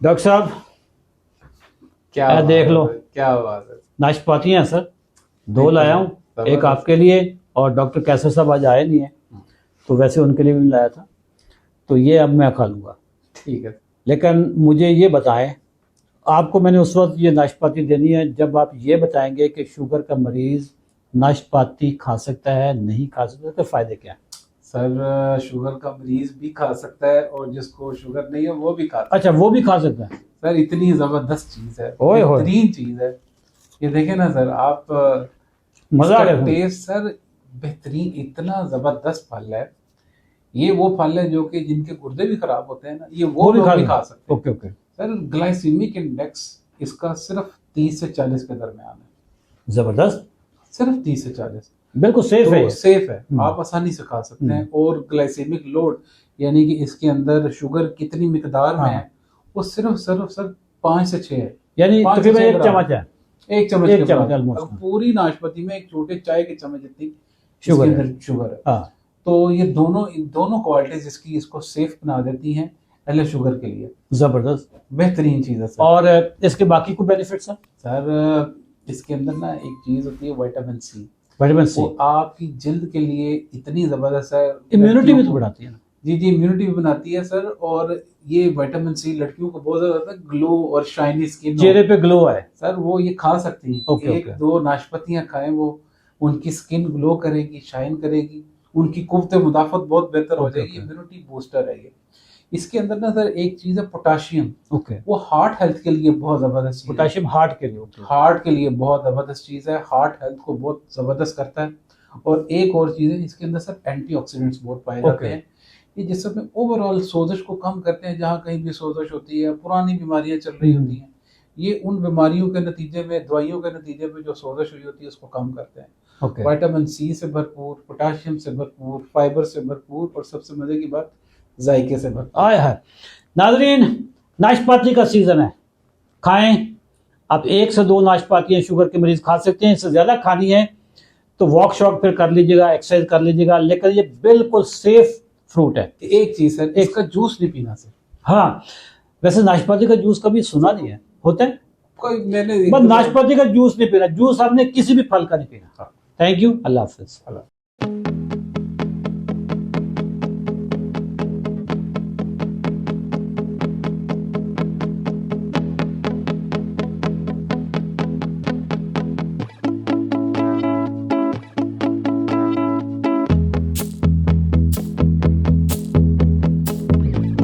Doctor साहब क्या देख लो, क्या बात है। नाशपाती हैं सर, दो लाया हूँ, एक आपके लिए और डॉक्टर कैसर साहब आज आए नहीं है तो वैसे उनके लिए भी लाया था, तो ये अब मैं खा लूँगा। ठीक है, लेकिन मुझे ये बताएं, आपको मैंने उस वक्त ये नाशपाती देनी है जब आप ये बताएंगे कि शुगर का मरीज़ नाशपाती खा सकता है, नहीं खा सकता, तो फ़ायदे क्या है? सर शुगर का मरीज भी खा सकता है और जिसको शुगर नहीं है वो भी खा सकता अच्छा, वो भी खा सकता है? है। सर इतनी जबरदस्त चीज है, ओए होए। बेहतरीन चीज है। ये देखे ना सर आप, मज़ा आ इसका गया। टेस्ट सर बेहतरीन, इतना जबरदस्त फल है। ये वो फल है जो कि जिनके गुर्दे भी खराब होते हैं ना, ये वो लोग भी खा सकते हैं। Okay okay. Sir glycaemic index इसका सिर्फ 30 से 40 के दरमियान है। ज़बरदस्त, सिर्फ 30 से 40, बिल्कुल सेफ है। तो सेफ है, हम्म। आप आसानी से खा सकते हैं। और ग्लाइसेमिक लोड यानी कि इसके अंदर शुगर कितनी मिकदार में है, वो सिर्फ 5 से 6 है, यानी 5 से तकरीबन 6 एक ग्राम। चम्मच है। एक चम्मच एक के चम्मच बराबर। almost। अब पूरी नाशपाती में एक छोटे चाय के चम्मच जितनी शुगर इसके है। अंदर शुगर है। हाँ, तो ये दोनों क्वालिटीज इसकी इसको सेफ बना देती हैं एल शुगर के लिए। जबरदस्त, बेहतरीन चीज है सर। और इसके बाकी को बेनिफिट सर? सर इसके अंदर ना एक चीज होती है विटामिन सी, विटामिन सी वो आपकी जिल्द के लिए इतनी जबरदस्त है। इम्यूनिटी भी तो बढ़ाती है ना? जी जी, इम्यूनिटी भी बनाती है सर। और ये विटामिन सी लड़कियों को बहुत ज्यादा ग्लो और शाइनी स्किन, चेहरे पे ग्लो है सर वो ये खा सकती हैं। ओके, एक ओके। दो नाशपातियां खाएं, वो उनकी स्किन ग्लो करेगी, शाइन करेगी, उनकी कुव्वत मुदाफत बहुत बेहतर हो ओके, जाएगी। ओके। इम्यूनिटी बूस्टर है ये। इसके अंदर ना सर एक चीज है पोटाशियम, ओके, वो हार्ट हेल्थ के लिए बहुत जबरदस्त चीज है। पोटेशियम हार्ट के लिए, ओके। हार्ट के लिए बहुत जबरदस्त चीज है, हार्ट हेल्थ को बहुत जबरदस्त करता है। और एक और चीज है, इसके अंदर सर एंटीऑक्सीडेंट्स बहुत पाए जाते ओके। हैं। ये जिसमें ओवरऑल सोजश को कम करते हैं, जहाँ कहीं भी सोजश होती है, पुरानी बीमारियां चल रही होती हैं, ये उन बीमारियों के नतीजे में, दवाइयों के नतीजे में जो सोजश हुई होती है उसको कम करते हैं। ओके, विटामिन सी से भरपूर, पोटाशियम से भरपूर, फाइबर से भरपूर, और सबसे मजे की बात जायके से भरपूर। आय है। नाजरीन, नाशपाती का सीजन है, खाएं। आप 1 से 2 नाशपातियां शुगर के मरीज खा सकते हैं, इससे ज्यादा खानी है तो वॉक शॉक फिर कर लीजिएगा, एक्सरसाइज कर लीजिएगा, लेकिन ये बिल्कुल सेफ फ्रूट है। एक चीज सर, इसका जूस नहीं पीना सर। हाँ, वैसे नाशपाती का जूस कभी सुना नहीं है, होता है? कोई मैंने बस नाशपाती का जूस नहीं पीना, जूस आपने किसी भी फल का नहीं पीना। Thank you, Allah Hafiz.